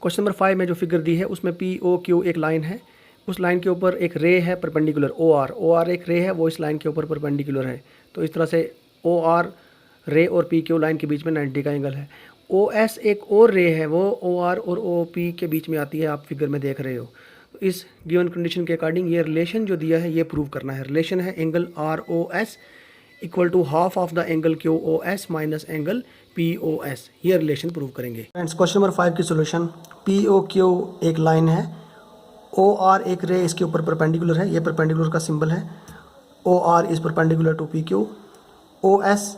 Question number 5 में जो figure दी है उसमें पी ओ क्यू एक लाइन है, उस लाइन के ऊपर एक रे है परपेंडिकुलर ओ आर एक रे है, वो इस लाइन के ऊपर परपेंडिकुलर है। तो इस तरह से ओ आर रे और पी क्यू लाइन के बीच में 90 का एंगल है। ओ एस एक और रे है, वो ओ आर और ओ पी के बीच में आती है, आप फिगर में देख रहे हो। तो इस गिवन कंडीशन के अकॉर्डिंग ये रिलेशन जो दिया है ये प्रूव करना है। रिलेशन है angle R O S equal to half of the angle Q O S minus angle P O S, ये रिलेशन प्रूव करेंगे। फ्रेंड्स क्वेश्चन नंबर 5 की सोल्यूशन, पी ओ क्यू एक लाइन है, ओ आर एक रे इसके ऊपर परपेंडिकुलर है, ये परपेंडिकुलर का सिंबल है, O R is perpendicular to P Q. O S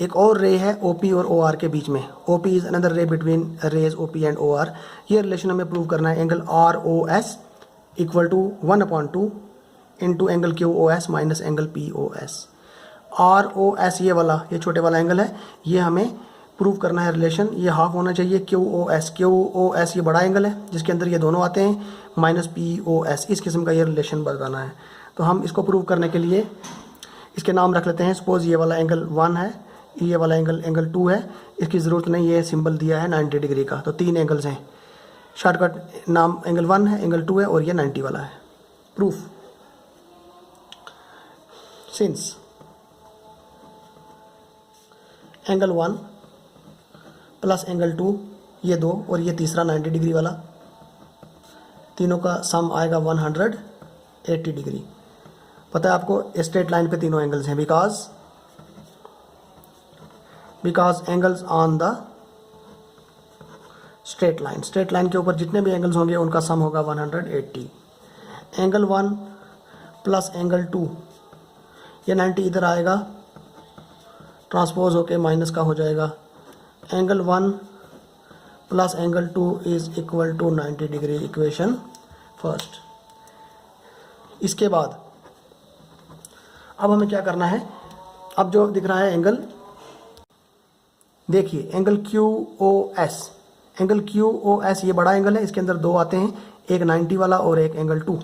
एक और रे है ओ पी और ओ आर के बीच में, O P is another ray between rays O P and O R. ये रिलेशन हमें प्रूव करना है। Angle R O S equal to 1/2 into angle Q O S minus angle P O S. R O S ये वाला, ये छोटे वाला angle है, ये हमें प्रूव करना है रिलेशन। ये हाफ होना चाहिए क्यू ओ एस ये बड़ा एंगल है जिसके अंदर ये दोनों आते हैं, माइनस पी ओ एस, इस किस्म का ये रिलेशन बताना है। तो हम इसको प्रूव करने के लिए इसके नाम रख लेते हैं। सपोज ये वाला एंगल 1 है, ये वाला एंगल 2 है, इसकी ज़रूरत नहीं, ये सिंबल दिया है 90 डिग्री का। तो 3 एंगल्स हैं, शॉर्टकट नाम एंगल 1 है, एंगल 2 है और ये 90 वाला है। Proof, since angle 1 plus angle 2 ये 2 और ये तीसरा 90 डिग्री वाला, तीनों का सम आएगा 180 डिग्री। पता है आपको स्ट्रेट लाइन पे तीनों एंगल्स हैं, because angles on the straight line के ऊपर जितने भी एंगल्स होंगे उनका सम होगा 180। एंगल 1 प्लस एंगल 2, ये 90 इधर आएगा, ट्रांसपोज होके माइनस का हो जाएगा। Angle 1 plus angle 2 is equal to 90 degree, equation first. इसके बाद अब हमें क्या करना है, अब जो दिख रहा है एंगल, देखिए एंगल क्यू ओ एस, ये बड़ा एंगल है, इसके अंदर दो आते हैं, एक 90 वाला और एक angle 2।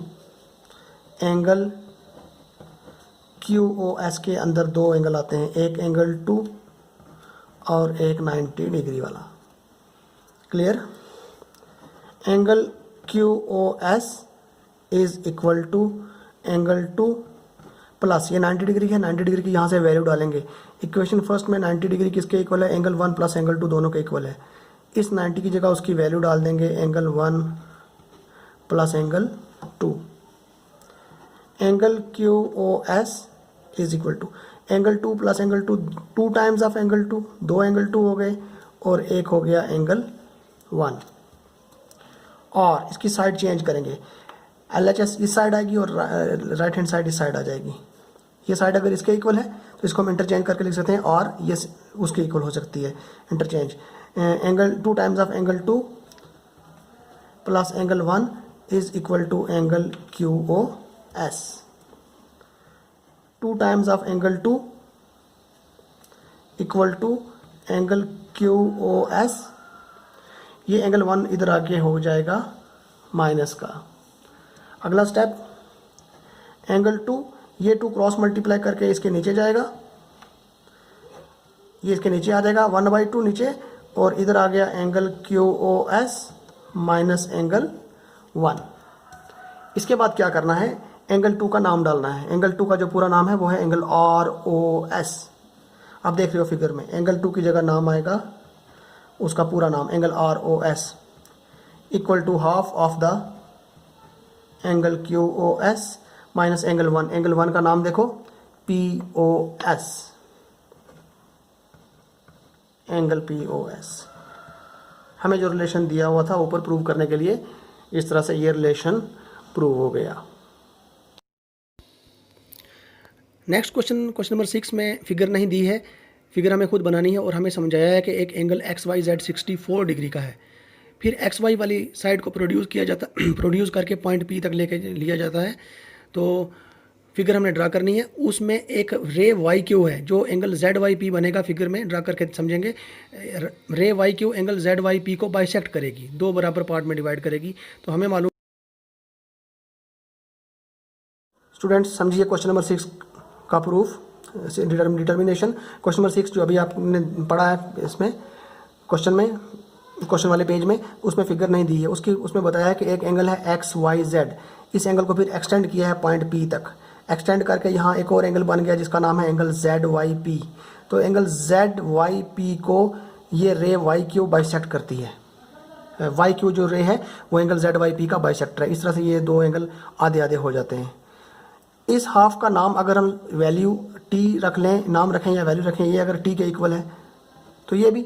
Angle Q O S के अंदर दो एंगल आते हैं, एक एंगल 2 और एक 90 डिग्री वाला। Clear? Angle Q O S is equal to angle 2 plus ये 90 डिग्री है, 90 डिग्री की यहाँ से वैल्यू डालेंगे। इक्वेशन फर्स्ट में 90 डिग्री किसके इक्वल है, एंगल 1 प्लस एंगल 2 दोनों के इक्वल है। इस 90 की जगह उसकी वैल्यू डाल देंगे, angle 1 plus angle 2। Angle Q O S is equal to angle 2 plus angle 2, 2 times of angle 2, 2 angle 2 हो गए और एक हो गया एंगल 1। और इसकी साइड चेंज करेंगे, LHS इस साइड आएगी और राइट हैंड साइड इस साइड आ जाएगी। ये साइड अगर इसके इक्वल है तो इसको हम इंटरचेंज करके लिख सकते हैं, और ये उसके इक्वल हो सकती है interchange. Angle 2 times of angle 2 plus angle 1 is equal to angle Q O S. 2 times of angle 2 equal to angle Q O S, ये एंगल 1 इधर आके हो जाएगा माइनस का। अगला स्टेप, एंगल 2, ये 2 क्रॉस मल्टीप्लाई करके इसके नीचे जाएगा, ये इसके नीचे आ जाएगा 1/2 नीचे, और इधर आ गया angle Q O S minus angle 1। इसके बाद क्या करना है, एंगल 2 का नाम डालना है। एंगल 2 का जो पूरा नाम है वो है एंगल आर ओ एस। आप देख रहे हो फिगर में, एंगल 2 की जगह नाम आएगा उसका पूरा नाम, angle R O S equal to half of the angle Q O S minus angle 1। Angle 1 का नाम देखो P O S, angle P O S. हमें जो रिलेशन दिया हुआ था ऊपर प्रूव करने के लिए, इस तरह से ये रिलेशन प्रूव हो गया। नेक्स्ट क्वेश्चन नंबर 6 में फिगर नहीं दी है, फिगर हमें खुद बनानी है, और हमें समझाया है कि एक angle X Y Z 64 degree का है, फिर एक्स वाई वाली साइड को प्रोड्यूस करके पॉइंट पी तक लेके लिया जाता है। तो फिगर हमने ड्रा करनी है, उसमें एक रे वाई क्यू है जो एंगल जेड वाई पी बनेगा, फिगर में ड्रा करके समझेंगे। Ray Y Q angle Z Y P को बाइसेक्ट करेगी, 2 बराबर पार्ट में डिवाइड करेगी। तो हमें मालूम, स्टूडेंट्स समझिए क्वेश्चन नंबर 6 का प्रूफ, डिटर्मिनेशन। क्वेश्चन नंबर 6 जो अभी आपने पढ़ा है, इसमें क्वेश्चन में क्वेश्चन वाले पेज में, उसमें फिगर नहीं दी है, उसमें बताया है कि एक एंगल है एक्स वाई जेड, इस एंगल को फिर एक्सटेंड किया है पॉइंट पी तक, एक्सटेंड करके यहाँ एक और एंगल बन गया जिसका नाम है एंगल जेड वाई पी। तो एंगल जेड वाई पी को ये रे वाई क्यू बाइसेक्ट करती है। वाई क्यू जो रे है वो एंगल जेड वाई पी का बाइसेक्टर है। इस तरह से ये दो एंगल आधे आधे हो जाते हैं। इस हाफ का नाम अगर हम वैल्यू टी रख लें, नाम रखें या वैल्यू रखें, ये अगर टी के इक्वल है तो ये भी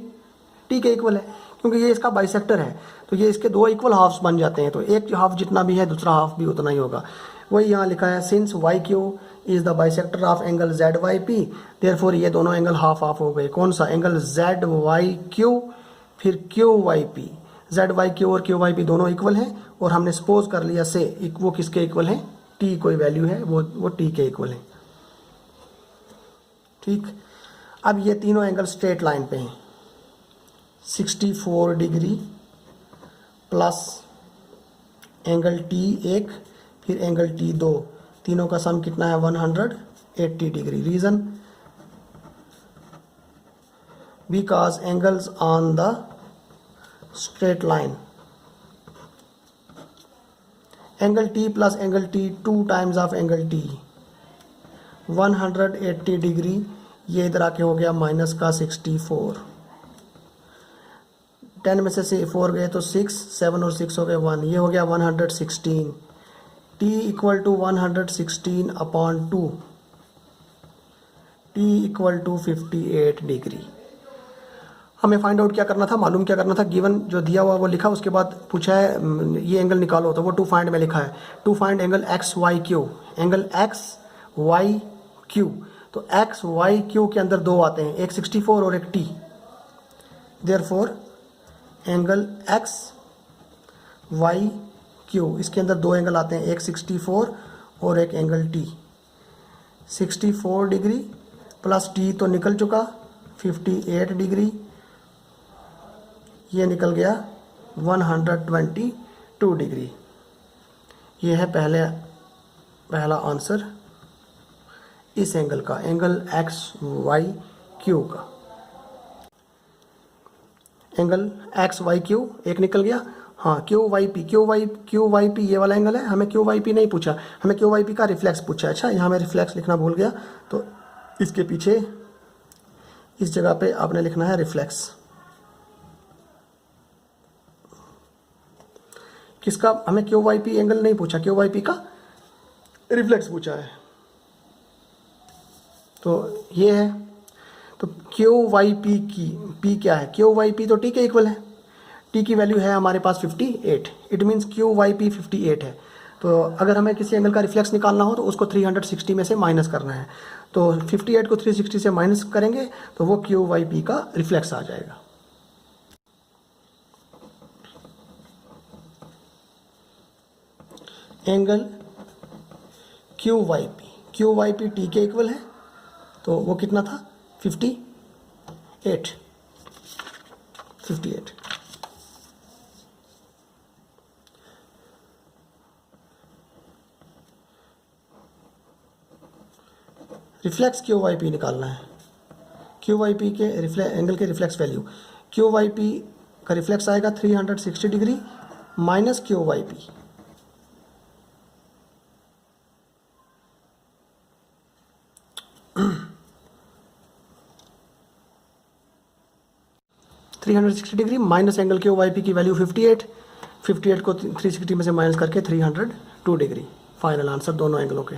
टी के इक्वल है, क्योंकि ये इसका बाइसेक्टर है। तो ये इसके दो इक्वल हाफ्स बन जाते हैं। तो एक हाफ जितना भी है दूसरा हाफ भी उतना ही होगा। वही यहाँ लिखा है, since Y Q is the bisector of angle Z Y P, therefore ये दोनों एंगल हाफ हाफ हो गए। कौन सा? एंगल जेड वाई क्यू फिर Q Y P. Z Y Q और क्यू वाई पी दोनों इक्वल हैं, और हमने सपोज कर लिया से वो किसके इक्वल है? टी कोई वैल्यू है वो टी के इक्वल है। ठीक, अब ये तीनों एंगल स्ट्रेट लाइन पे हैं। 64 डिग्री प्लस एंगल टी एक, फिर एंगल टी दो, तीनों का सम कितना है? 180 degree. Reason? Because angles on the straight line, angle T plus angle T 2 times of angle T, 180 degree. ये इधर आके हो गया माइनस का 64। 10 में से 4 गए तो 6, 7 और 6 हो गए 1, ये हो गया 116। t equal to 116 upon 2, t equal to 58 degree. हमें फाइंड आउट क्या करना था, मालूम क्या करना था? गिवन जो दिया हुआ वो लिखा, उसके बाद पूछा है ये एंगल निकालो, तो वो टू फाइंड में लिखा है, to find angle X Y Q, angle X Y Q. तो एक्स वाई क्यू के अंदर दो आते हैं, एक 64 और एक t, therefore angle X Y Q, इसके अंदर दो एंगल आते हैं, एक 64 और एक angle T. 64 degree plus T तो निकल चुका, 58 डिग्री, ये निकल गया 122 डिग्री। ये है पहला आंसर इस एंगल का, एंगल एक्स वाई क्यू का। एंगल एक्स वाई क्यू एक निकल गया। हाँ, क्यू वाई पी ये वाला एंगल है। हमें क्यू वाई पी नहीं पूछा, हमें क्यू वाई पी का रिफ्लेक्स पूछा है। अच्छा, यहाँ मैं रिफ्लेक्स लिखना भूल गया, तो इसके पीछे इस जगह पे आपने लिखना है रिफ्लेक्स। किसका? हमें क्यू वाई पी एंगल नहीं पूछा, क्यू वाई पी का रिफ्लेक्स पूछा है। तो ये है, तो क्यू वाई पी की पी क्या है? क्यू वाई पी तो टी के इक्वल है, टी की वैल्यू है हमारे पास 58, it means Q Y P 58 है। तो अगर हमें किसी एंगल का रिफ्लेक्स निकालना हो तो उसको 360 में से माइनस करना है। तो 58 को 360 से माइनस करेंगे तो वो क्यू वाई पी का रिफ्लेक्स आ जाएगा। Angle Q Y P T के इक्वल है, तो वो कितना था? 58। रिफ्लेक्स क्यू वाई पी निकालना है। क्यू वाई पी के एंगल के reflex value, Q Y P का रिफ्लेक्स आएगा 360 degree minus Q Y P. Degree minus angle Q Y P की वैल्यू 58 को 360 में से माइनस करके 302 डिग्री। फाइनल आंसर दोनों एंगलों के।